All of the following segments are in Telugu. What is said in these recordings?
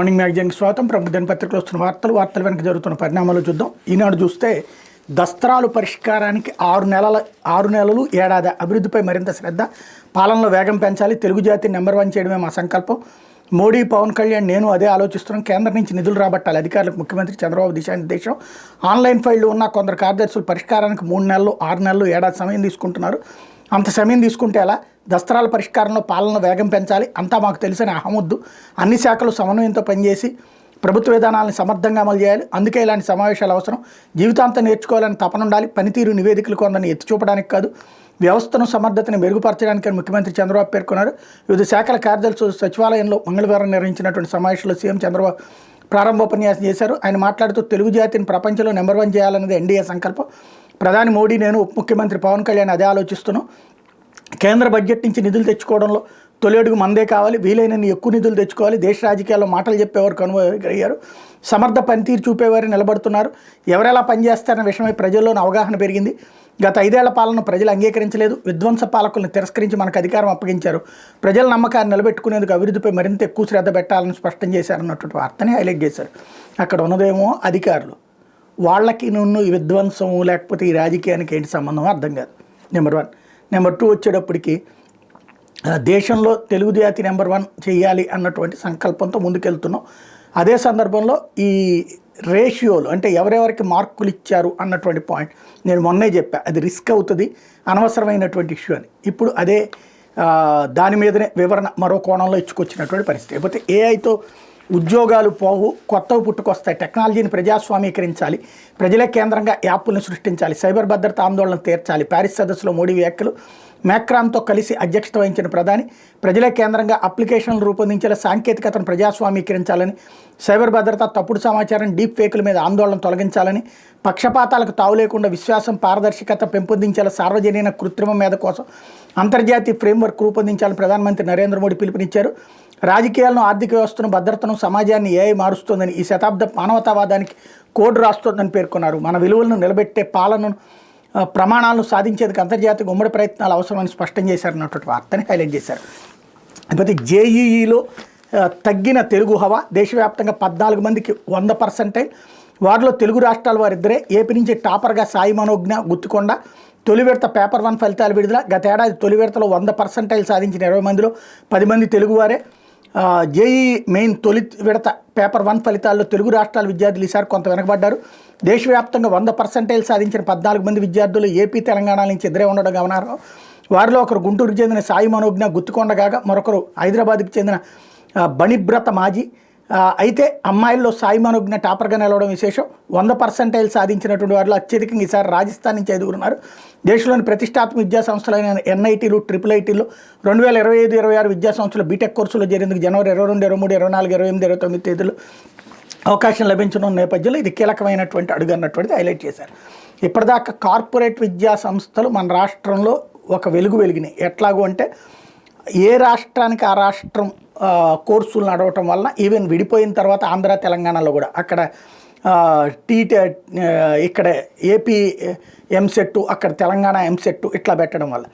మార్నింగ్ మ్యాగజైన్కి స్వాగతం. ప్రముఖ దినపత్రికలు వస్తున్న వార్తలు వెనక జరుగుతున్న పరిణామాలు చూద్దాం. ఈనాడు చూస్తే దస్త్రాలు పరిష్కారానికి 6 నెలలు ఏడాది, అభివృద్ధిపై మరింత శ్రద్ధ, పాలనలో వేగం పెంచాలి, తెలుగు జాతిని నెంబర్ 1 చేయడమే మా సంకల్పం, మోడీ పవన్ కళ్యాణ్ నేను అదే ఆలోచిస్తున్నాం, కేంద్రం నుంచి నిధులు రాబట్టాలి, అధికారులకు ముఖ్యమంత్రి చంద్రబాబు దిశానిర్దేశం, ఆన్లైన్ ఫైళ్లు ఉన్న కొందరు కార్యదర్శులు పరిష్కారానికి 3 నెలలు 6 నెలలు ఏడాది సమయం తీసుకుంటున్నారు. అంత సమయం తీసుకుంటే ఎలా? దస్త్రాల పరిష్కారంలో పాలన వేగం పెంచాలి, అంతా మాకు తెలిసిన అహమొద్దు, అన్ని శాఖలు సమన్వయంతో పనిచేసి ప్రభుత్వ విధానాలను సమర్థంగా అమలు చేయాలి, అందుకే ఇలాంటి సమావేశాలు అవసరం, జీవితాంతం నేర్చుకోవాలని తపన ఉండాలి, పనితీరు నివేదికలు కొందరిని ఎత్తి చూపడానికి కాదు, వ్యవస్థను సమర్థతను మెరుగుపరచడానికి ముఖ్యమంత్రి చంద్రబాబు పేర్కొన్నారు. వివిధ శాఖల కార్యదర్శులు సచివాలయంలో మంగళవారం నిర్వహించినటువంటి సమావేశంలో సీఎం చంద్రబాబు ప్రారంభోపన్యాసం చేశారు. ఆయన మాట్లాడుతూ తెలుగు జాతిని ప్రపంచంలో నెంబర్ 1 చేయాలన్నది ఎన్డీఏ సంకల్పం, ప్రధాని మోడీ నేను ఉప ముఖ్యమంత్రి పవన్ కళ్యాణ్ అదే ఆలోచిస్తున్నాం, కేంద్ర బడ్జెట్ నుంచి నిధులు తెచ్చుకోవడంలో తొలి అడుగు మందే కావాలి, వీలైనన్ని ఎక్కువ నిధులు తెచ్చుకోవాలి, దేశ రాజకీయాల్లో మాటలు చెప్పేవారు కనుగొయ్యారు, సమర్థ పనితీరు చూపేవారు నిలబడుతున్నారు, ఎవరెలా పనిచేస్తారన్న విషయమై ప్రజల్లోని అవగాహన పెరిగింది, గత 5 ఏళ్ల పాలన ప్రజలు అంగీకరించలేదు, విధ్వంస పాలకులను తిరస్కరించి మనకు అధికారం అప్పగించారు, ప్రజల నమ్మకాన్ని నిలబెట్టుకునేందుకు అభివృద్ధిపై మరింత ఎక్కువ శ్రద్ధ పెట్టాలని స్పష్టం చేశారన్నటువంటి వార్తని హైలైట్ చేశారు. అక్కడ ఉన్నదేమో అధికారులు, వాళ్ళకి నువ్వు ఈ విధ్వంసం లేకపోతే ఈ రాజకీయానికి ఏంటి సంబంధం అర్థం కాదు. నెంబర్ 1. నెంబర్ 2 వచ్చేటప్పటికి దేశంలో తెలుగు జాతి నెంబర్ 1 చేయాలి అన్నటువంటి సంకల్పంతో ముందుకెళ్తున్నాం. అదే సందర్భంలో ఈ రేషియోలు అంటే ఎవరెవరికి మార్కులు ఇచ్చారు అన్నటువంటి పాయింట్ నేను మొన్నే చెప్పా, అది రిస్క్ అవుతుంది, అనవసరమైనటువంటి ఇష్యూ అని. ఇప్పుడు అదే దాని మీదనే వివరణ మరో కోణంలో ఇచ్చుకొచ్చినటువంటి పరిస్థితి. లేకపోతే ఏఐతో ఉద్యోగాలు పోవు, కొత్తవి పుట్టుకొస్తాయి, టెక్నాలజీని ప్రజాస్వామీకరించాలి, ప్రజలే కేంద్రంగా యాప్లను సృష్టించాలి, సైబర్ భద్రత ఆందోళన తీర్చాలి, ప్యారిస్ సదస్సులో మోడీ వ్యాఖ్యలు, మ్యాక్రాన్తో కలిసి అధ్యక్షత వహించిన ప్రధాని, ప్రజలే కేంద్రంగా అప్లికేషన్లు రూపొందించేలా సాంకేతికతను ప్రజాస్వామీకరించాలని, సైబర్ భద్రత, తప్పుడు సమాచారం, డీప్ ఫేకుల మీద ఆందోళన తొలగించాలని, పక్షపాతాలకు తావు లేకుండా విశ్వాసం, పారదర్శకత పెంపొందించేలా సార్వజనీన కృత్రిమ మీద కోసం అంతర్జాతీయ ఫ్రేమ్వర్క్ రూపొందించాలని ప్రధానమంత్రి నరేంద్ర మోడీ పిలుపునిచ్చారు. రాజకీయాలను, ఆర్థిక వ్యవస్థను, భద్రతను, సమాజాన్ని ఏఐ మారుస్తోందని, ఈ శతాబ్ద మానవతావాదానికి కోడ్ రాస్తోందని పేర్కొన్నారు. మన విలువలను నిలబెట్టే పాలనను, ప్రమాణాలను సాధించేందుకు అంతర్జాతీయ ఉమ్మడి ప్రయత్నాలు అవసరమని స్పష్టం చేశారన్నటువంటి వార్తని హైలైట్ చేశారు. లేకపోతే జేఈఈలో తగ్గిన తెలుగు హవా, దేశవ్యాప్తంగా 14 మందికి 100%, వారిలో తెలుగు రాష్ట్రాల వారిద్దరే, ఏపీ నుంచి టాపర్గా సాయి మనోజ్ఞ, గుత్తికొండ, తొలి విడత పేపర్ 1 ఫలితాలు విడుదల, గత ఏడాది తొలి విడతలో 100% సాధించిన 20 మందిలో 10 మంది తెలుగువారే. జేఈ మెయిన్ తొలి విడత పేపర్ 1 ఫలితాల్లో తెలుగు రాష్ట్రాల విద్యార్థులు ఈసారి కొంత వెనకబడ్డారు. దేశవ్యాప్తంగా 100% సాధించిన 14 మంది విద్యార్థులు ఏపీ, తెలంగాణ నుంచి ఎదురే ఉండడం గమనార్హం. వారిలో ఒకరు గుంటూరుకు చెందిన సాయి మనోజ్ఞ, గుత్తికొండ కాగా మరొకరు హైదరాబాద్కి చెందిన బణిబ్రత మాజీ. అయితే అమ్మాయిల్లో సాయి మనోజ్ఞ టాపర్గా నిలవడం విశేషం. 100% సాధించినటువంటి వారిలో అత్యధికంగా ఈసారి రాజస్థాన్ నుంచి 5 ఉన్నారు. దేశంలోని ప్రతిష్టాత్మక విద్యా సంస్థలైన ఎన్ఐటీలు, ట్రిపుల్ ఐటీలు 2025-26 విద్యా సంస్థలు బీటెక్ కోర్సులో చేరేందుకు జనవరి 22, 23, 24, 28, 29 తేదీలు అవకాశం లభించడం నేపథ్యంలో ఇది కీలకమైనటువంటి అడుగు అన్నటువంటిది హైలైట్ చేశారు. ఇప్పటిదాకా కార్పొరేట్ విద్యా సంస్థలు మన రాష్ట్రంలో ఒక వెలిగినాయి. ఎట్లాగూ అంటే ఏ రాష్ట్రానికి ఆ రాష్ట్రం కోర్సులు నడవటం వలన ఈవెన్ విడిపోయిన తర్వాత ఆంధ్ర, తెలంగాణలో కూడా అక్కడ ఇక్కడ ఏపీ ఎంసెట్, అక్కడ తెలంగాణ ఎంసెట్ ఇట్లా పెట్టడం వల్ల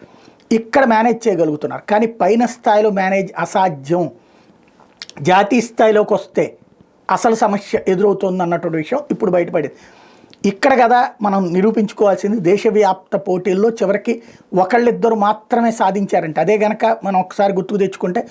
ఇక్కడ మేనేజ్ చేయగలుగుతున్నారు. కానీ పైన స్థాయిలో మేనేజ్ అసాధ్యం. జాతీయ స్థాయిలోకి వస్తే అసలు సమస్య ఎదురవుతుంది అన్నటువంటి విషయం ఇప్పుడు బయటపడింది. ఇక్కడ కదా మనం నిరూపించుకోవాల్సింది, దేశవ్యాప్త పోటీల్లో చివరికి ఒకళ్ళిద్దరు మాత్రమే సాధించారంటే. అదే కనుక మనం ఒకసారి గుర్తుకు తెచ్చుకుంటే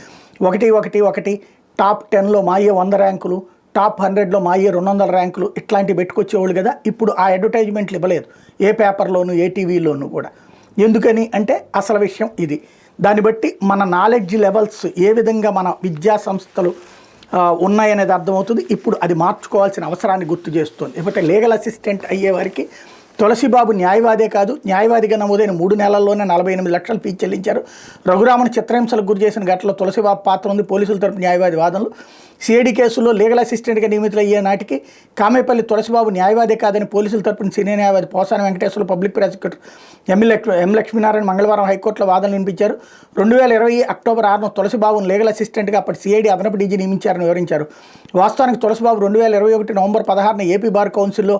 1 టాప్ 10లో మాయే 100 ర్యాంకులు, టాప్ 100లో మాయే 200 ర్యాంకులు ఇట్లాంటివి పెట్టుకొచ్చేవాళ్ళు కదా. ఇప్పుడు ఆ అడ్వర్టైజ్మెంట్లు ఇవ్వలేదు ఏ పేపర్లోనూ, ఏ టీవీలోనూ కూడా. ఎందుకని అంటే అసలు విషయం ఇది. దాన్ని బట్టి మన నాలెడ్జ్ లెవెల్స్ ఏ విధంగా మన విద్యా సంస్థలు ఉన్నాయనేది అర్థమవుతుంది. ఇప్పుడు అది మార్చుకోవాల్సిన అవసరాన్ని గుర్తు చేస్తుంది. ఇకపోతే లీగల్ అసిస్టెంట్ అయ్యే వారికి తులసిబాబు న్యాయవాదే కాదు, న్యాయవాదిగా నమోదైన 3 నెలల్లోనే 48 లక్షలు ఫీజు చెల్లించారు. రఘురామన్ చిత్రహింసలకు గురి చేసిన ఘటనలో తులసిబాబు పాత్ర ఉంది. పోలీసుల తరపు న్యాయవాది వాదనలు. సిఐడి కేసులో లీగల్ అసిస్టెంట్గా నియమితులయ్యే నాటికి కామేపల్లి తులసిబాబు న్యాయవాదే కాదని పోలీసుల తరపున సీనియర్ న్యాయవాది పోసాని వెంకటేశ్వర, పబ్లిక్ ప్రాసిక్యూటర్ ఎం లక్ష్మీనారాయణ మంగళవారం హైకోర్టులో వాదనలు వినిపించారు. 2020 అక్టోబర్ 6న తులసిబాబును లీగల్ అసిస్టెంట్గా అప్పటి సిఐడి అదనపు డీజీ నియమించారని వివరించారు. వాస్తవానికి తులసిబాబు 2021 నవంబర్ 16న ఏపీ బార్ కౌన్సిల్లో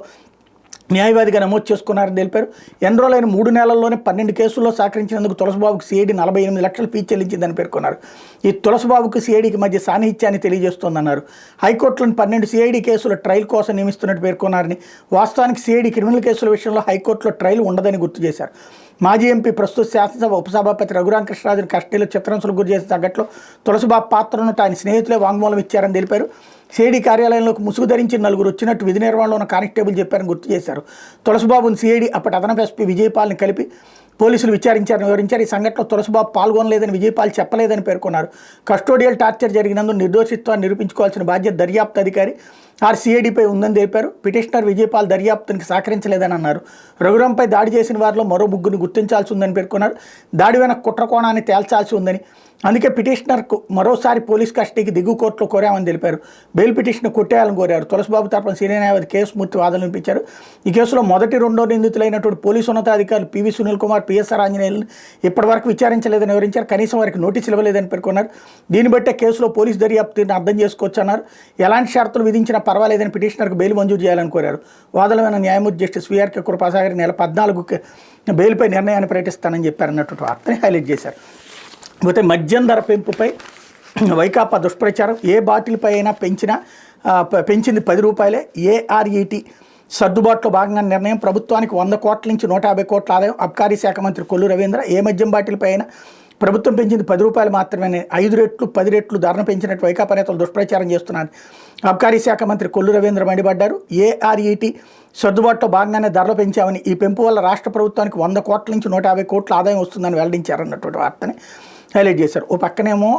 న్యాయవాదిగా నమోదు చేసుకున్నారని తెలిపారు. ఎన్రోల్ అయిన 3 నెలల్లోనే 12 కేసుల్లో సహకరించినందుకు తులసిబాబుకు సిఐడి 48 లక్షలు ఫీజు చెల్లించిందని పేర్కొన్నారు. ఈ తులసిబాబుకు సిఐడికి మధ్య సాన్నిహిత్యాన్ని తెలియజేస్తోందన్నారు. హైకోర్టులోని 12 సిఐడి కేసుల ట్రయల్ కోసం నియమిస్తున్నట్టు పేర్కొన్నారని, వాస్తవానికి సిఐడి క్రిమినల్ కేసుల విషయంలో హైకోర్టులో ట్రయల్ ఉండదని గుర్తు చేశారు. మాజీ ఎంపీ, ప్రస్తుత శాసనసభ ఉపసభాపతి రఘురామకృష్ణరాజును కస్టడీలో చిత్రహింసలకు గురి చేసిన సంఘటనలో తులసిబాబు పాత్ర ఉన్నట్టు ఆయన స్నేహితులే వాంగ్మూలం ఇచ్చారని తెలిపారు. సిఐడి కార్యాలయంలోకి ముసుగు ధరించి 4 వచ్చినట్టు విధి నిర్వహణలో ఉన్న కానిస్టేబుల్ చెప్పారని గుర్తు చేశారు. తులసిబాబును సిఐడి అప్పటి అదనపు ఎస్పీ విజయపాల్ని కలిపి పోలీసులు విచారించారని వివరించారు. ఈ సంఘటనలో తులసిబాబు పాల్గొనలేదని విజయపాల్ చెప్పలేదని పేర్కొన్నారు. కస్టోడియల్ టార్చర్ జరిగినందుకు నిర్దోషిత్వాన్ని నిరూపించుకోవాల్సిన బాధ్యత దర్యాప్తు అధికారి సిఐడిపై ఉందని తెలిపారు. పిటిషనర్ విజయపాల్ దర్యాప్తునికి సహకరించలేదని అన్నారు. రఘురాంపై దాడి చేసిన వారిలో మరో 3 గుర్తించాల్సి ఉందని పేర్కొన్నారు. దాడి వెనక కుట్ర కోణాన్ని తేల్చాల్సి ఉందని, అందుకే పిటిషనర్కు మరోసారి పోలీస్ కస్టడీకి దిగువ కోర్టులో కోరామని తెలిపారు. బెయిల్ పిటిషన్ కొట్టేయాలని కోరారు. తులసిబాబు తరపున సీనియర్ న్యాయవాది కేసు మూర్తి వాదనలు వినిపించారు. ఈ కేసులో మొదటి, రెండో నిందితులైనటువంటి పోలీసు ఉన్నతాధికారులు పివి సునీల్ కుమార్, పిఎస్ఆర్ ఆంజనేయులను ఇప్పటివరకు విచారించలేదని వివరించారు. కనీసం వారికి నోటీసులు ఇవ్వలేదని పేర్కొన్నారు. దీన్ని బట్టే కేసులో పోలీసు దర్యాప్తుని అర్థం చేసుకోవచ్చన్నారు. ఎలాంటి షరతులు విధించినా పర్వాలేదని పిటిషనర్కు బెయిల్ మంజూరు చేయాలని కోరారు. వాదనమైన న్యాయమూర్తి జస్టిస్ విఆర్కే కృపాసాగర్ నెల 14కి బెయిల్పై నిర్ణయాన్ని ప్రకటిస్తానని చెప్పారన్నటువంటి వార్తని హైలైట్ చేశారు. పోతే మద్యం ధర పెంపుపై వైకాపా దుష్ప్రచారం. ఏ బాటిల్పై అయినా పెంచింది 10 రూపాయలే. ఏఆర్ఈటీ సర్దుబాటులో భాగంగా నిర్ణయం. ప్రభుత్వానికి 100 కోట్ల నుంచి 150 కోట్ల ఆదాయం. అబ్కారీ శాఖ మంత్రి కొల్లు రవీంద్ర. ఏ మద్యం బాటిల్పై అయినా ప్రభుత్వం పెంచింది 10 రూపాయలు మాత్రమే. 5 రెట్లు 10 రెట్లు ధరను పెంచినట్టు వైకాపా నేతలు దుష్ప్రచారం చేస్తున్నారు. అబ్కారీ శాఖ మంత్రి కొల్లు రవీంద్ర మండిపడ్డారు. ఏఆర్ఈటీ సర్దుబాటులో భాగంగానే ధరలు పెంచామని, ఈ పెంపు వల్ల రాష్ట్ర ప్రభుత్వానికి 100 కోట్ల నుంచి 150 కోట్ల ఆదాయం వస్తుందని వెల్లడించారన్నటువంటి వార్తని హైలైట్ చేశారు. ఓ పక్కనేమో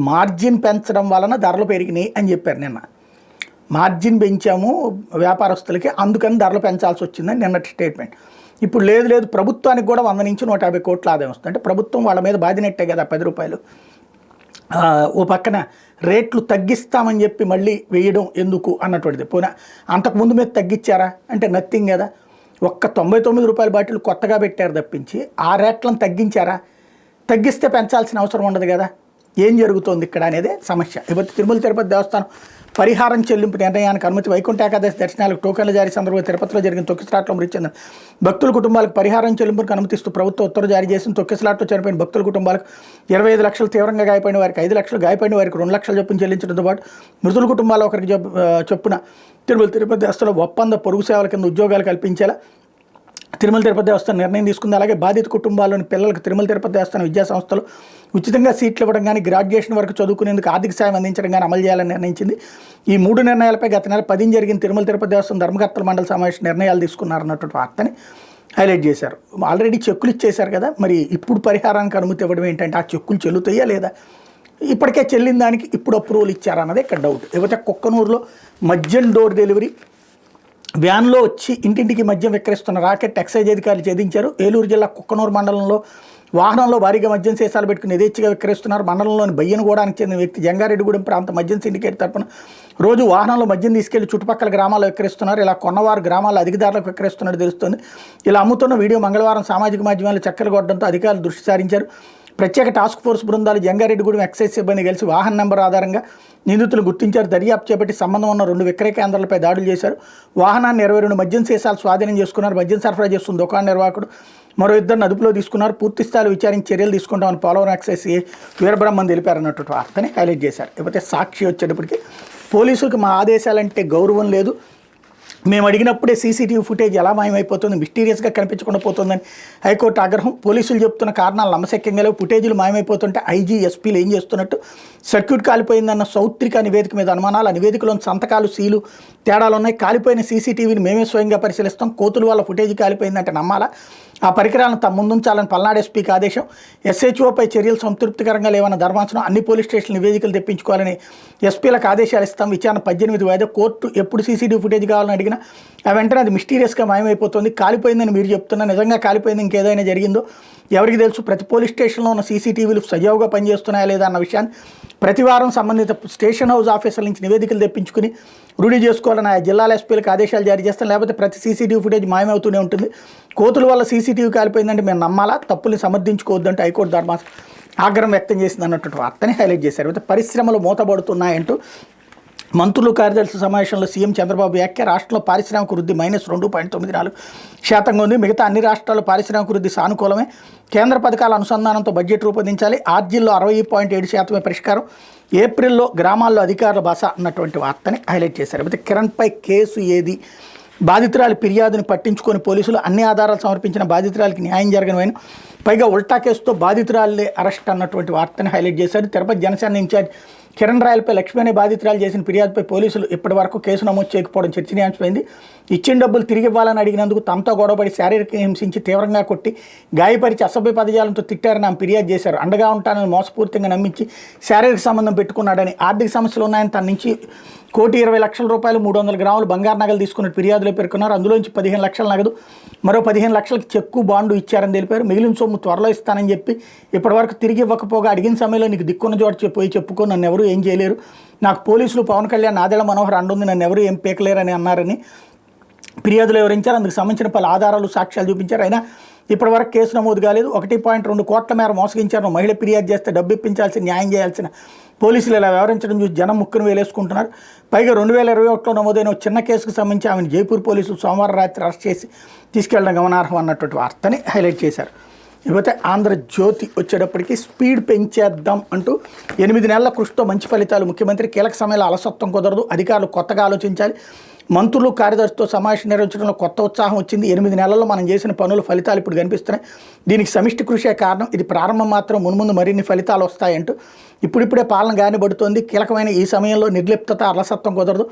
మార్జిన్ పెంచడం వలన ధరలు పెరిగినాయి అని చెప్పారు. నిన్న మార్జిన్ పెంచాము వ్యాపారస్తులకి, అందుకని ధరలు పెంచాల్సి వచ్చిందని నిన్నటి స్టేట్మెంట్. ఇప్పుడు లేదు ప్రభుత్వానికి కూడా 100 నుంచి 150 కోట్ల ఆదాయం వస్తుంది. అంటే ప్రభుత్వం వాళ్ళ మీద బాధినట్టే కదా 10 రూపాయలు. ఓ పక్కన రేట్లు తగ్గిస్తామని చెప్పి మళ్ళీ వేయడం ఎందుకు అన్నటువంటిది. పోయినా అంతకుముందు మీద తగ్గించారా అంటే నథింగ్ కదా. ఒక్క 99 రూపాయల బాటిల్ కొత్తగా పెట్టారు తప్పించి ఆ రేట్లను తగ్గించారా? తగ్గిస్తే పెంచాల్సిన అవసరం ఉండదు కదా. ఏం జరుగుతోంది ఇక్కడ అనేదే సమస్య. ఇప్పుడు తిరుమల తిరుపతి దేవస్థానం పరిహారం చెల్లింపు నిర్ణయానికి అనుమతి. వైకుంఠ ఏకాదశి దర్శనాలకు టోకెన్ల జారీ సందర్భంగా తిరుపతిలో జరిగిన తొక్కిసలాట్లో మృతి చెందిన భక్తుల కుటుంబాలకు పరిహారం చెల్లింపుకు అనుమతిస్తూ ప్రభుత్వం ఉత్తర్వు జారీ చేసిన తొక్కిసలాట్లో చనిపోయిన భక్తుల కుటుంబాలకు 25 లక్షలు, తీవ్రంగా గాయపడిన వారికి 5 లక్షలు, గాయపడిన వారికి 2 లక్షల చొప్పున చెల్లించడంతో పాటు మృతుల కుటుంబాలు ఒకరికి చొప్పున తిరుమల తిరుపతి దేవస్థానం ఒప్పంద పొరుగు సేవల కింద ఉద్యోగాలు కల్పించేలా తిరుమల తిరుపతి దేవస్థానం నిర్ణయం తీసుకుంది. అలాగే బాధిత కుటుంబాల్లోని పిల్లలకు తిరుమల తిరుపతి దేవస్థానం విద్యా సంస్థలు ఉచితంగా సీట్లు ఇవ్వడం కానీ, గ్రాడ్యుయేషన్ వరకు చదువుకునేందుకు ఆర్థిక సాయం అందించడం కానీ అమలు చేయాలని నిర్ణయించింది. ఈ 3 నిర్ణయాలపై గత నెల 10 జరిగిన తిరుమల తిరుపతి దేవస్థానం ధర్మకర్తల మండలి సమావేశం నిర్ణయాలు తీసుకున్నారన్నటువంటి వార్తని హైలైట్ చేశారు. ఆల్రెడీ చెక్కులు ఇచ్చేశారు కదా, మరి ఇప్పుడు పరిహారానికి అనుమతి ఇవ్వడం ఏంటంటే ఆ చెక్కులు చెల్లుతాయా లేదా? ఇప్పటికే చెల్లిన దానికి ఇప్పుడు అప్రూవల్ ఇచ్చారన్నదే ఇక్కడ డౌట్. లేకపోతే కుక్కనూరులో మద్యం డోర్ డెలివరీ వ్యాన్లో వచ్చి ఇంటింటికి మద్యం విక్రయిస్తున్న రాకెట్ ఎక్సైజ్ అధికారులు ఛేదించారు. ఏలూరు జిల్లా కుక్కనూరు మండలంలో వాహనంలో భారీగా మద్యం సీసాలు పెట్టుకుని యథేచ్ఛగా విక్రయిస్తున్నారు. మండలంలోని బయ్యనగూడానికి చెందిన వ్యక్తి జంగారెడ్డిగూడెం ప్రాంత మద్యం సిండికేట్ తరపున రోజు వాహనంలో మద్యం తీసుకెళ్లి చుట్టుపక్కల గ్రామాల్లో విక్రయిస్తున్నారు. ఇలా కొన్నవారు గ్రామాల్లో అధిక ధరలకు విక్రయిస్తున్నట్టు తెలుస్తుంది. ఇలా అమ్ముతున్న వీడియో మంగళవారం సామాజిక మాధ్యమాల్లో చక్కర్లు కొట్టడంతో అధికారులు దృష్టి సారించారు. ప్రత్యేక టాస్క్ ఫోర్స్ బృందాలు జంగారెడ్డిగూడెం ఎక్సైజ్ సిబ్బంది కలిసి వాహన నెంబర్ ఆధారంగా నిందితులు గుర్తించారు. దర్యాప్తు చేపట్టి సంబంధం ఉన్న 2 విక్రయ కేంద్రాలపై దాడులు చేశారు. వాహనాన్ని 22 మద్యం సీసాలు స్వాధీనం చేసుకున్నారు. మద్యం సరఫరా చేస్తున్న దుకాణ నిర్వాహకుడు మరో 2 అదుపులో తీసుకున్నారు. పూర్తి స్థాయిలో విచారించి చర్యలు తీసుకుంటామని పోలవరం ఎక్సైజ్ వీరబ్రహ్మన్ తెలిపారన్నటువంటి వార్తని హైలైట్ చేశారు. లేకపోతే సాక్షి వచ్చేటప్పటికి పోలీసులకు మా ఆదేశాలంటే గౌరవం లేదు, మేము అడిగినప్పుడే సీసీటీవీ ఫుటేజ్ ఎలా మాయమైపోతుంది, మిస్టీరియస్గా కనిపించకుండా పోతుందని హైకోర్టు ఆగ్రహం. పోలీసులు చెప్తున్న కారణాలు నమ్మశక్యంగా లేవు. ఫుటేజీలు మాయమైపోతుంటే ఐజీ, ఎస్పీలు ఏం చేస్తున్నట్టు? సర్క్యూట్ కాలిపోయిందన్న సౌత్రిక నివేదిక మీద అనుమానాలు. ఆ నివేదికలోని సంతకాలు, సీలు తేడాలు ఉన్నాయి. కాలిపోయిన సీసీటీవీని మేమే స్వయంగా పరిశీలిస్తాం. కోతుల వల్ల ఫుటేజీ కాలిపోయిందంటే నమ్మాలా? ఆ పరికరాలను తమ ముందుంచాలని పల్నాడు ఎస్పీకి ఆదేశం. ఎస్హెచ్ఓపై చర్యలు సంతృప్తికరంగా లేవన్న ధర్మాసనం. అన్ని పోలీస్ స్టేషన్ నివేదికలు తెప్పించుకోవాలని ఎస్పీలకు ఆదేశాలు ఇస్తాం. విచారణ 18 వాయిదా. కోర్టు ఎప్పుడు సీసీటీవీ ఫుటేజ్ కావాలని అడిగినా వెంటనే అది మిస్టీరియస్గా మాయమైపోతుంది. కాలిపోయిందని మీరు చెప్తున్నా, నిజంగా కాలిపోయింది ఇంకేదైనా జరిగిందో ఎవరికి తెలుసు? ప్రతి పోలీస్ స్టేషన్లో ఉన్న సీసీటీవీలు సజావుగా పనిచేస్తున్నాయా లేదా అన్న విషయాన్ని ప్రతివారం సంబంధిత స్టేషన్ హౌస్ ఆఫీసర్ల నుంచి నివేదికలు తెప్పించుకుని రూఢీ చేసుకోవాలని ఆ జిల్లాల ఎస్పీలకు ఆదేశాలు జారీ చేస్తాం. లేకపోతే ప్రతి సీసీటీవీ ఫుటేజ్ మాయమవుతూనే ఉంటుంది. కోతుల వల్ల సీసీటీవీ కాలిపోయిందంటే మేము నమ్మాలా? తప్పుల్ని సమర్థించుకోవద్దంటే హైకోర్టు ధర్మాసనం ఆగ్రహం వ్యక్తం చేసింది అన్నటువంటి వార్తని హైలైట్ చేశారు. అయితే పరిశ్రమలు మూతపడుతున్నాయంటూ మంత్రులు కార్యదర్శి సమావేశంలో సీఎం చంద్రబాబు వ్యాఖ్య రాష్ట్రంలో పారిశ్రామిక వృద్ధి -2.94% ఉంది. మిగతా అన్ని రాష్ట్రాల్లో పారిశ్రామిక వృద్ధి సానుకూలమే. కేంద్ర పథకాల అనుసంధానంతో బడ్జెట్ రూపొందించాలి. ఆర్జీల్లో 60.7% పరిష్కారం. ఏప్రిల్లో గ్రామాల్లో అధికారుల భాష అన్నటువంటి వార్తని హైలైట్ చేశారు. అయితే కిరణ్పై కేసు ఏది? బాధితురాలి ఫిర్యాదుని పట్టించుకొని పోలీసులు అన్ని ఆధారాలు సమర్పించిన బాధితురాలికి న్యాయం జరగని పైగా ఉల్టా కేసుతో బాధితురాలే అరెస్ట్ అన్నటువంటి వార్తని హైలైట్ చేశారు. తిరుపతి జనసేన ఇన్ఛార్జ్ కిరణ్ రాయలపై లక్ష్మీ అనే బాధితురాలు చేసిన ఫిర్యాదుపై పోలీసులు ఇప్పటి వరకు కేసు నమోదు చేయకపోవడం చర్చనీయాంశమైంది. ఇచ్చిన డబ్బులు తిరిగి ఇవ్వాలని అడిగినందుకు తమతో గొడవపడి శారీరక హింసించి తీవ్రంగా కొట్టి గాయపరిచి అసభ్య పదజాలంతో తిట్టారని ఆమె ఫిర్యాదు చేశారు. అండగా ఉంటానని మోసపూరితంగా నమ్మించి శారీరక సంబంధం పెట్టుకున్నాడని, ఆర్థిక సమస్యలు ఉన్నాయని తన నుంచి ₹1,20,00,000 300 గ్రాములు బంగారు నగలు తీసుకున్న ఫిర్యాదులో పేర్కొన్నారు. అందులోంచి 15 లక్షల నగదు, మరో 15 లక్షలకి చెక్కు బాండు ఇచ్చారని తెలిపారు. మిగిలిన సొమ్ము త్వరలో ఇస్తానని చెప్పి ఇప్పటివరకు తిరిగి ఇవ్వకపోగా అడిగిన సమయంలో నీకు దిక్కున్న చోట పోయి చెప్పుకో, నన్ను ఎవరు ఏం చేయలేరు, నాకు పోలీసులు పవన్ కళ్యాణ్ నాదెళ్ల మనోహర్ అండుంది, నన్ను ఎవరు ఏం పీకలేరని అన్నారని ఫిర్యాదులు వివరించారు. అందుకు సంబంధించిన పలు ఆధారాలు సాక్ష్యాలు చూపించారు. అయినా ఇప్పటివరకు కేసు నమోదు కాలేదు. 1.2 కోట్ల మేర మోసగించారు. మహిళ ఫిర్యాదు చేస్తే డబ్బు ఇప్పించాల్సిన, న్యాయం చేయాల్సిన పోలీసులు ఇలా వ్యవహరించడం చూసి జనం ముక్కును వేలేసుకుంటున్నారు. పైగా 2021లో నమోదైన చిన్న కేసుకు సంబంధించి ఆమెను జైపూర్ పోలీసులు సోమవారం రాత్రి అరెస్ట్ చేసి తీసుకెళ్లడం గమనార్హం అన్నటువంటి వార్తని హైలైట్ చేశారు. ఇకపోతే ఆంధ్రజ్యోతి వచ్చేటప్పటికి స్పీడ్ పెంచేద్దాం అంటూ 8 నెలల కృషితో మంచి ఫలితాలు. ముఖ్యమంత్రి కీలక సమయంలో అలసత్వం కుదరదు, అధికారులు కొత్తగా ఆలోచించాలి. మంత్రులు కార్యదర్శితో సమావేశం నిర్వహించడంలో కొత్త ఉత్సాహం వచ్చింది. 8 నెలల్లో మనం చేసిన పనుల ఫలితాలు ఇప్పుడు కనిపిస్తున్నాయి. దీనికి సమిష్టి కృషే కారణం. ఇది ప్రారంభం మాత్రం, మున్ముందు మరిన్ని ఫలితాలు వస్తాయంటూ ఇప్పుడిప్పుడే పాలన గానిబడుతోంది. కీలకమైన ఈ సమయంలో నిర్లిప్తత, అలసత్వం కుదరదు,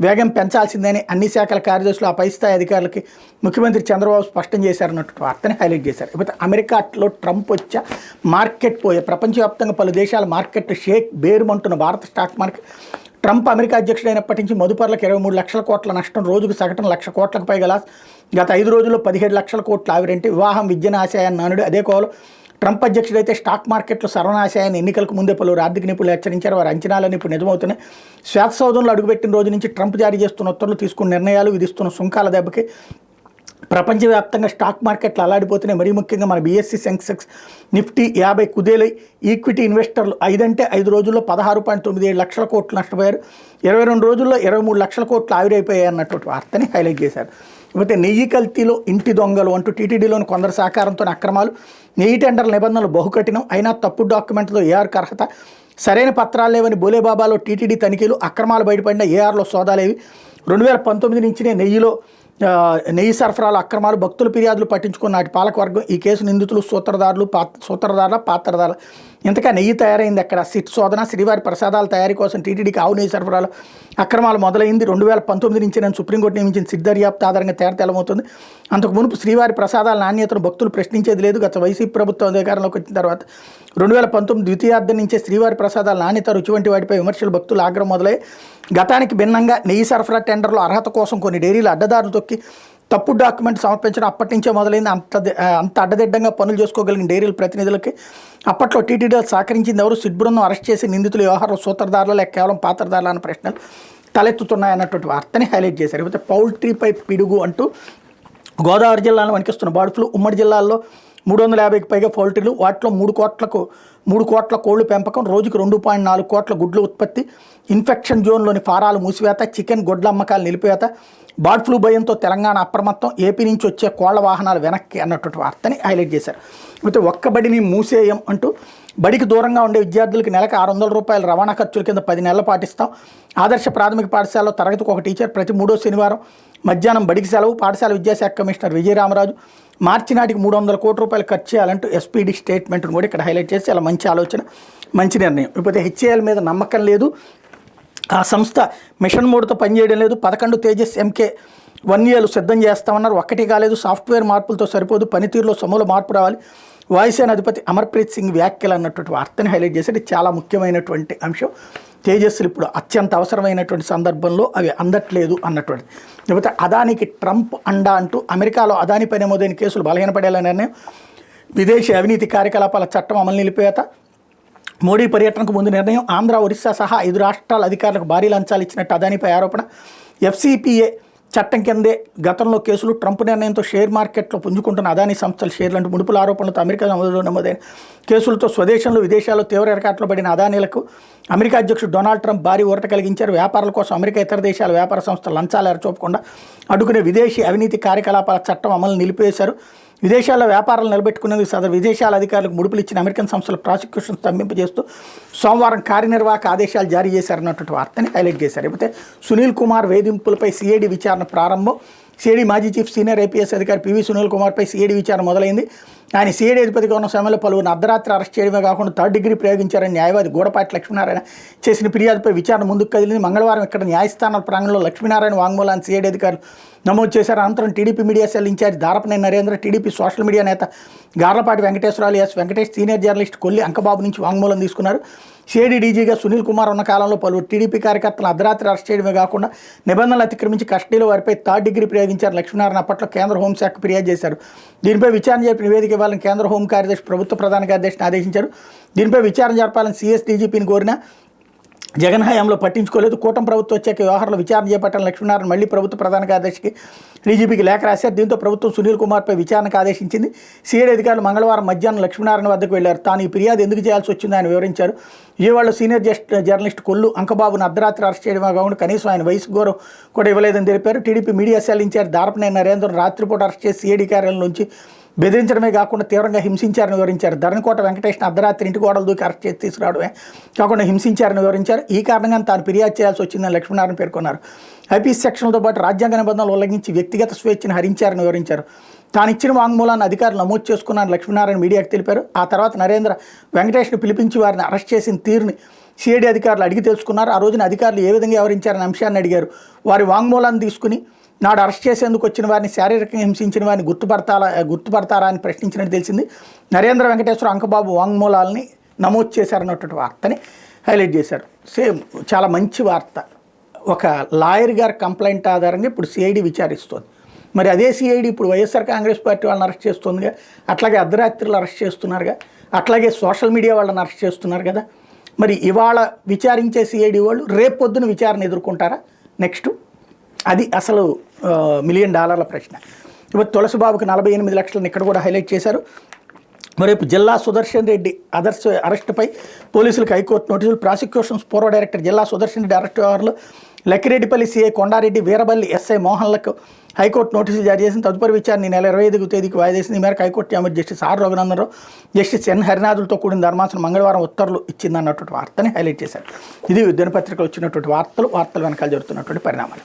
వేగం పెంచాల్సిందని అన్ని శాఖల కార్యదర్శులు, ఆ పై స్థాయి అధికారులకి ముఖ్యమంత్రి చంద్రబాబు స్పష్టం చేశారన్నట్టు వార్తని హైలైట్ చేశారు. ఇకపోతే అమెరికాలో ట్రంప్ వచ్చా మార్కెట్ పోయే. ప్రపంచవ్యాప్తంగా పలు దేశాల మార్కెట్ షేక్ బేరుమంటున్న భారత స్టాక్ మార్కెట్. ట్రంప్ అమెరికా అధ్యక్షుడైనప్పటి నుంచి మదుపర్లకు 23 లక్షల కోట్ల నష్టం, రోజుకు సగటున 1,00,000 కోట్లకు పైగా లాస్. గత 5 రోజుల్లో 17 లక్షల కోట్ల ఆవిరంటే. వివాహం, విద్యను ఆశయాన్ని నానుడు. అదే కోవలో ట్రంప్ అధ్యక్షుడైతే స్టాక్ మార్కెట్లో సర్వనాశయాన్ని ఎన్నికలకు ముందే పలువురు ఆర్థిక నిపుణులు హెచ్చరించారు. వారి అంచనాలను ఇప్పుడు నిజమవుతున్నాయి. శ్వేతసౌధంలో అడుగుపెట్టిన రోజు నుంచి ట్రంప్ జారీ చేస్తున్న ఉత్తర్వులు, తీసుకున్న నిర్ణయాలు, విధిస్తున్న సుంకాల దెబ్బకి ప్రపంచవ్యాప్తంగా స్టాక్ మార్కెట్లు అలాడిపోతున్నాయి. మరీ ముఖ్యంగా మన BSE సెన్సెక్స్ నిఫ్టీ 50 కుదేలై ఈక్విటీ ఇన్వెస్టర్లు 5 రోజుల్లో 16.97 లక్షల కోట్లు నష్టపోయారు. 22 రోజుల్లో 23 లక్షల కోట్లు ఆవిరైపోయాయి అన్నటువంటి వార్తని హైలైట్ చేశారు. ఇకపోతే నెయ్యి కల్తీలో ఇంటి దొంగలు అంటూ టీటీడీలోని కొందరు సహకారంతో అక్రమాలు. నెయ్యి టెండర్ల నిబంధనలు బహుకఠినం, అయినా తప్పుడు డాక్యుమెంట్తో ఏఆర్కి అర్హత, సరైన పత్రాలు లేవని బోలేబాబాలో టీటీడీ తనిఖీలు. అక్రమాలు బయటపడిన ఏఆర్లో సోదాలేవి. 2019 నుంచినే నెయ్యి సరఫరాలు అక్రమాలు, భక్తుల ఫిర్యాదులు పట్టించుకున్న నాటి పాలకవర్గం. ఈ కేసు నిందితులు సూత్రధారుల పాత్రధారుల. ఇంతగా నెయ్యి తయారైంది అక్కడ. సిట్ శోధన, శ్రీవారి ప్రసాదాల తయారీ కోసం టీటీడీకి ఆవు నెయ్యి సరఫరాలు అక్రమాలు మొదలైంది. 2019 నుంచి నేను సుప్రీంకోర్టు నియమించిన సిట్ దర్యాప్తు ఆధారంగా తెలమవుతుంది. అంతకు మునుపు శ్రీవారి ప్రసాదాల నాణ్యతను భక్తులు ప్రశ్నించేది లేదు. గత వైసీపీ ప్రభుత్వం అధికారంలోకి వచ్చిన తర్వాత 2019 ద్వితీయార్థం నుంచే శ్రీవారి ప్రసాదాల నాణ్యత, రుచి వంటి వాటిపై విమర్శలు, భక్తులు ఆగ్రహం మొదలై గతానికి భిన్నంగా నెయ్యి సరఫరా టెండర్లో అర్హత కోసం కొన్ని డైరీలు అడ్డదారులు తొక్కి తప్పుడు డాక్యుమెంట్ సమర్పించడం అప్పటి నుంచే మొదలైంది. అంత అడ్డదిడ్డంగా పనులు చేసుకోగలిగిన డైరీల ప్రతినిధులకి అప్పట్లో టీటీడీ సహకరించింది ఎవరు? సిట్ బృందం అరెస్ట్ చేసి నిందితుల వ్యవహారం సూత్రధారులు లేక కేవలం పాత్రధారులు అన్న ప్రశ్నలు తలెత్తుతున్నాయన్నటువంటి వార్తని హైలైట్ చేశారు. ఇకపోతే పౌల్ట్రీపై పిడుగు అంటూ గోదావరి జిల్లాలో వణికిస్తున్న బర్డ్ ఫ్లూ. ఉమ్మడి జిల్లాల్లో 350కి పైగా పౌల్ట్రీలు, వాటిలో 3 కోట్ల కోళ్లు పెంపకం, రోజుకు 2.4 కోట్ల గుడ్లు ఉత్పత్తి. ఇన్ఫెక్షన్ జోన్లోని ఫారాలు మూసివేత, చికెన్ గుడ్ల అమ్మకాలు నిలిపివేత. బర్డ్ ఫ్లూ భయంతో తెలంగాణ అప్రమత్తం, ఏపీ నుంచి వచ్చే కోళ్ల వాహనాలు వెనక్కి అన్నటువంటి వార్తని హైలైట్ చేశారు. అయితే ఒక్క బడిని మూసేయం అంటూ బడికి దూరంగా ఉండే విద్యార్థులకు నెలకు ₹600 రవాణా ఖర్చుల కింద 10 నెలలు పాటిస్తాం. ఆదర్శ ప్రాథమిక పాఠశాలలో తరగతికి ఒక టీచర్, ప్రతి 3వ శనివారం మధ్యాహ్నం బడికి సెలవు. పాఠశాల విద్యాశాఖ కమిషనర్ విజయరామరాజు మార్చి నాటికి ₹300 కోట్ల ఖర్చు చేయాలంటూ ఎస్పీడీ స్టేట్మెంట్ను కూడా ఇక్కడ హైలైట్ చేసి చాలా మంచి ఆలోచన, మంచి నిర్ణయం. ఇకపోతే HAL మీద నమ్మకం లేదు, ఆ సంస్థ మిషన్ మోడ్తో పనిచేయడం లేదు. 11 తేజస్ MK-1Aలు సిద్ధం చేస్తామన్నారు, ఒక్కటి కాలేదు. సాఫ్ట్వేర్ మార్పులతో సరిపోదు, పనితీరులో సమూల మార్పు రావాలి. వాయుసేన అధిపతి అమర్ప్రీత్ సింగ్ వ్యాఖ్యలు అన్నటువంటి వార్తని హైలైట్ చేసి చాలా ముఖ్యమైనటువంటి అంశం. తేజస్సులు ఇప్పుడు అత్యంత అవసరమైనటువంటి సందర్భంలో అవి అందట్లేదు అన్నటువంటి. లేకపోతే అదానికి ట్రంప్ అండా అంటూ అమెరికాలో అదానిపై నమోదైన కేసులు బలహీనపడేలా నిర్ణయం. విదేశీ అవినీతి కార్యకలాపాల చట్టం అమలు నిలిపేత. మోడీ పర్యటనకు ముందు నిర్ణయం. ఆంధ్ర, ఒరిస్సా సహా 5 రాష్ట్రాల అధికారులకు భారీ లంచాలు ఇచ్చినట్టు అదానిపై ఆరోపణ. FCPA చట్టం కిందే గతంలో కేసులు, ట్రంప్ నిర్ణయంతో షేర్ మార్కెట్లో పుంజుకుంటున్న అదానీ సంస్థల షేర్లంటూ ముడుపుల ఆరోపణలతో అమెరికా నమోదైన కేసులతో స్వదేశంలో విదేశాల్లో తీవ్ర ఎరకాట్లో పడిన అదానీలకు అమెరికా అధ్యక్షుడు డొనాల్డ్ ట్రంప్ భారీ ఊరట కలిగించారు. వ్యాపారాల కోసం అమెరికా ఇతర దేశాల వ్యాపార సంస్థలు లంచాలు ఎరచూపకుండా అడ్డుకునే విదేశీ అవినీతి కార్యకలాపాల చట్టం అమలు నిలిపివేశారు. విదేశాల్లో వ్యాపారాలు నిలబెట్టుకునేందుకు సదరు విదేశాల అధికారులకు ముడుపులు ఇచ్చిన అమెరికన్ సంస్థల ప్రాసిక్యూషన్ స్తంభింపజేస్తూ సోమవారం కార్యనిర్వాహక ఆదేశాలు జారీ చేశారన్నటువంటి వార్తని హైలైట్ చేశారు. అయితే సునీల్ కుమార్ వేధింపులపై సిఐడి విచారణ ప్రారంభం. సిఐడి మాజీ చీఫ్ సీనియర్ ఐపీఎస్ అధికారి పివి సునీల్ కుమార్పై సిఐడి విచారణ మొదలైంది. ఆయన సిఐడి అధిపతిగా ఉన్న సమయంలో పలువురు అర్ధరాత్రి అరెస్ట్ చేయడమే కాకుండా థర్డ్ డిగ్రీ ప్రయోగించారని న్యాయవాది గూడపాటి లక్ష్మీనారాయణ చేసిన ఫిర్యాదుపై విచారణ ముందుకు కదిలింది. మంగళవారం ఇక్కడ న్యాయస్థానాల ప్రాంగణంలో లక్ష్మీనారాయణ వాంగ్మూలాన్ని సిఐడి అధికారులు నమోదు చేశారు. అనంతరం TDP media cell incharge Darapaneni Narendra, TDP social media నేత గార్లపాటి వెంకటేశ్వరరావు ఎస్ వెంకటేష్, సీనియర్ జర్నలిస్ట్ కొల్లి అంకబాబు నుంచి వాంగ్మూలం తీసుకున్నారు. సిఐడి డీజీగా సునీల్ కుమార్ ఉన్న కాలంలో పలువురు టీడీపీ కార్యకర్తలను అర్ధరాత్రి అరెస్ట్ చేయడమే కాకుండా నిబంధనలు అతిక్రమించి కస్టడీలో వారిపై థర్డ్ డిగ్రీ ప్రయోగించారు. లక్ష్మీనారాయణ అప్పట్లో కేంద్ర హోంశాఖ ఫిర్యాదు చేశారు. దీనిపై విచారణ జరిపి నివేదిక ఇవ్వాలని కేంద్ర హోం కార్యదర్శి ప్రభుత్వ ప్రధాన కార్యదర్శిని ఆదేశించారు. దీనిపై విచారణ జరపాలని సీఎస్ డీజీపీని కోరిన జగన్ హయాంలో పట్టించుకోలేదు. కూటమి ప్రభుత్వం వచ్చాక వ్యవహారంలో విచారణ చేపట్టిన లక్ష్మీనారాయణ మళ్లీ ప్రభుత్వ ప్రధాన కార్యదర్శికి డీజీపీకి లేఖ రాశారు. దీంతో ప్రభుత్వం సునీల్ కుమార్పై విచారణకు ఆదేశించింది. సిఐడి అధికారులు మంగళవారం మధ్యాహ్నం లక్ష్మీనారాయణ వద్దకు వెళ్లారు. తాను ఈ ఫిర్యాదు ఎందుకు చేయాల్సి వచ్చిందో ఆయన వివరించారు. విజయవాడలో సీనియర్ జర్నలిస్ట్ కొల్లు అంకబాబును అర్ధరాత్రి అరెస్ట్ చేయడమే కాకుండా కనీసం ఆయన వయసు గౌరవం కూడా ఇవ్వలేదని తెలిపారు. TDP media cell incharge Darapaneni Narendra రాత్రిపూట అరెస్ట్ చేసి సిఐడి కార్యాలయం నుంచి బెదిరించడమే కాకుండా తీవ్రంగా హింసించారని వివరించారు. ధరణికోట వెంకటేష్ని అర్ధరాత్రి ఇంటి గోడలు దూకి అరెస్ట్ చేసి తీసుకురావడమే కాకుండా హింసించారని వివరించారు. ఈ కారణంగా తాను ఫిర్యాదు చేయాల్సి వచ్చిందని లక్ష్మీనారాయణ పేర్కొన్నారు. ఐపీసీ సెక్షన్లతో పాటు రాజ్యాంగ నిబంధనలు ఉల్లంఘించి వ్యక్తిగత స్వేచ్ఛను హరించారని వివరించారు. తాను ఇచ్చిన వాంగ్మూలాన్ని అధికారులు నమోదు చేసుకున్నారని లక్ష్మీనారాయణ మీడియాకు తెలిపారు. ఆ తర్వాత నరేంద్ర వెంకటేష్ను పిలిపించి వారిని అరెస్ట్ చేసిన తీరుని సిఐడి అధికారులు అడిగి తెలుసుకున్నారు. ఆ రోజున అధికారులు ఏ విధంగా వ్యవహరించారనే అంశాన్ని అడిగారు. వారి వాంగ్మూలాన్ని తీసుకుని నాడు అరెస్ట్ చేసేందుకు వచ్చిన వారిని శారీరకంగా హింసించిన వారిని గుర్తుపడతారా అని ప్రశ్నించినట్టు తెలిసింది. నరేంద్ర వెంకటేశ్వర అంకబాబు వాంగ్మూలాలని నమోదు చేశారన్నటువంటి వార్తని హైలైట్ చేశారు. సేమ్ చాలా మంచి వార్త. ఒక లాయర్ గారి కంప్లైంట్ ఆధారంగా ఇప్పుడు సిఐడి విచారిస్తుంది. మరి అదే సిఐడి ఇప్పుడు వైఎస్ఆర్ కాంగ్రెస్ పార్టీ వాళ్ళని అరెస్ట్ చేస్తుందిగా, అట్లాగే అర్ధరాత్రులు అరెస్ట్ చేస్తున్నారుగా, అట్లాగే సోషల్ మీడియా వాళ్ళని అరెస్ట్ చేస్తున్నారు కదా. మరి ఇవాళ విచారించే సిఐడి వాళ్ళు రేపు పొద్దున విచారణ ఎదుర్కొంటారా నెక్స్ట్? అది అసలు $1 మిలియన్ ప్రశ్న. ఇప్పుడు తులసిబాబుకి 48 లక్షలను ఇక్కడ కూడా హైలైట్ చేశారు. మరోవైపు జిల్లా సుదర్శన్ రెడ్డి అరెస్టుపై పోలీసులకు హైకోర్టు నోటీసులు. ప్రాసిక్యూషన్స్ పూర్వ డైరెక్టర్ జిల్లా సుదర్శన్ రెడ్డి అరెస్టు వ్యవహారంలో లక్కిరెడ్డిపల్లి సీఐ కొండారెడ్డి, వీరబల్లి ఎస్ఐ మోహన్లకు హైకోర్టు నోటీసులు జారీ చేసింది. తదుపరి విచారణ ఈ నెల 25వ తేదీకి వాయిదా వేసింది. ఈ మేరకు హైకోర్టు న్యాయమూర్తి జస్టిస్ ఆర్ రఘునందనరావు, జస్టిస్ ఎన్ హరినాథులతో కూడిన ధర్మాసనం మంగళవారం ఉత్తర్వులు ఇచ్చిందన్నటువంటి వార్తని హైలైట్ చేశారు. ఇది దినపత్రికలు వచ్చినటువంటి వార్తలు వెనకాల జరుగుతున్నటువంటి పరిణామాలు.